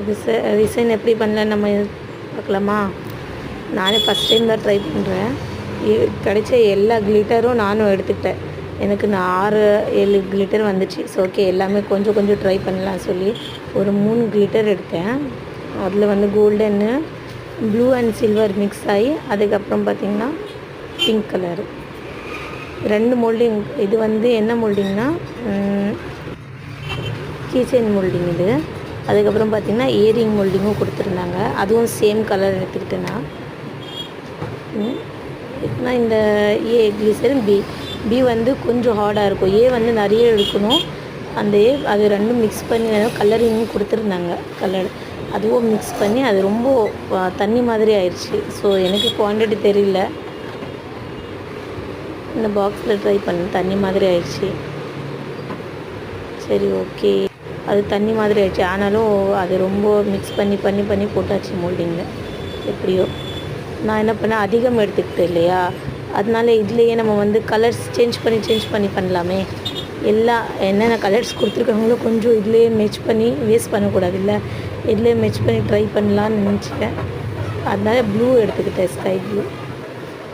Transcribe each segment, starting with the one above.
Design எப்படி பண்ணலான்னு நம்ம பார்க்கலாமா? நானே ஃபஸ்ட் டைம் தான் ட்ரை பண்ணுறேன். கிடைச்ச எல்லா கிளிட்டரும் நானும் எடுத்துக்கிட்டேன். எனக்கு 6-7 கிளிட்டர் வந்துச்சு. ஸோ ஓகே, எல்லாமே கொஞ்சம் கொஞ்சம் ட்ரை பண்ணலாம் சொல்லி ஒரு 3 கிளிட்டர் எடுத்தேன். அதில் வந்து கோல்டன்னு, ப்ளூ அண்ட் சில்வர் மிக்ஸ் ஆகி, அதுக்கப்புறம் பார்த்திங்கன்னா பிங்க் கலரு 2 மோல்டிங். இது வந்து என்ன மோல்டிங்னா கீச்செயின் மோல்டிங் இது. அதுக்கப்புறம் பார்த்திங்கன்னா இயரிங் மோல்டிங்கும் கொடுத்துருந்தாங்க. அதுவும் சேம் கலர் எடுத்துக்கிட்டேன்னா இந்த ஏ கிளிசரின் பி வந்து கொஞ்சம் ஹார்டாக இருக்கும். ஏ வந்து நிறைய எடுக்கணும். அந்த அது ரெண்டும் மிக்ஸ் பண்ணி கலரிங்கும் கொடுத்துருந்தாங்க. கலர் அதுவும் மிக்ஸ் பண்ணி அது ரொம்ப தண்ணி மாதிரி ஆயிடுச்சு. ஸோ எனக்கு குவான்டிட்டி தெரியல. இந்த பாக்ஸில் ட்ரை பண்ண தண்ணி மாதிரி ஆயிடுச்சு. சரி ஓகே, அது தண்ணி மாதிரி ஆயிடுச்சு. ஆனாலும் அது ரொம்ப மிக்ஸ் பண்ணி பண்ணி பண்ணி போட்டாச்சு மோல்டிங்கில். எப்படியோ நான் என்ன பண்ணேன், அதிகம் எடுத்துக்கிட்டேன் இல்லையா, அதனால இதுலேயே நம்ம வந்து கலர்ஸ் சேஞ்ச் பண்ணி பண்ணலாமே. எல்லா என்னென்ன கலர்ஸ் கொடுத்துருக்காங்களோ கொஞ்சம் இதுலேயே மேட்ச் பண்ணி வேஸ்ட் பண்ணக்கூடாது இல்லை, இதுலேயே மேட்ச் பண்ணி ட்ரை பண்ணலான்னு நினச்சிட்டேன். அதனால ப்ளூ எடுத்துக்கிட்டேன், sky blue.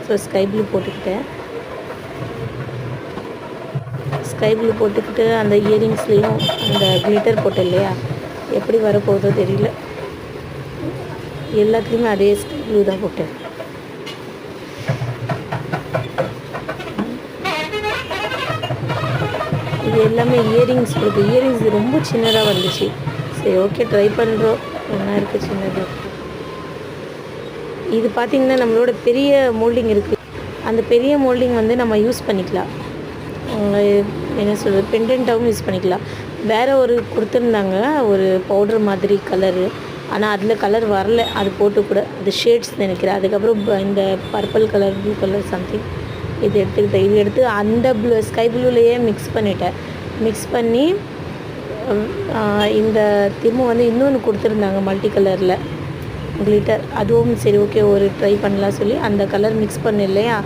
So sky blue போட்டுக்கிட்டேன். ஸ்கை ப்ளூ போட்டுக்கிட்டு அந்த இயரிங்ஸ்லேயும் அந்த கிளிட்டர் போட்டேன் இல்லையா, எப்படி வரப்போகுதோ தெரியல. எல்லாத்துலேயுமே அதே ஸ்கை ப்ளூ தான் போட்டேன். இது எல்லாமே இயரிங்ஸ் கொடுத்து, இயரிங்ஸ் ரொம்ப சின்னதாக வந்துச்சு. சரி ஓகே, ட்ரை பண்ணுறோம். என்ன இருக்குது சின்னது. இது பார்த்திங்கன்னா நம்மளோட பெரிய மோல்டிங் இருக்குது. அந்த பெரிய மோல்டிங் வந்து நம்ம யூஸ் பண்ணிக்கலாம். என்ன சொல்கிறது, பெண்டன்ட்டாகவும் யூஸ் பண்ணிக்கலாம். வேறு ஒரு கொடுத்துருந்தாங்க, ஒரு பவுடர் மாதிரி கலரு. ஆனால் அதில் கலர் வரல. அது போட்டு கூட அது ஷேட்ஸ் நினைக்கிறேன். அதுக்கப்புறம் இந்த purple colour, blue colour something இது எடுத்துக்கிட்டேன். இது எடுத்து அந்த ஸ்கை ப்ளூலேயே மிக்ஸ் பண்ணிட்டேன். மிக்ஸ் பண்ணி இந்த திரும்ப வந்து இன்னொன்று கொடுத்துருந்தாங்க மல்டி கலரில் கிளிட்டர். அதுவும் சரி ஓகே ஒரு ட்ரை பண்ணலாம் சொல்லி அந்த கலர் மிக்ஸ் பண்ண இல்லையா,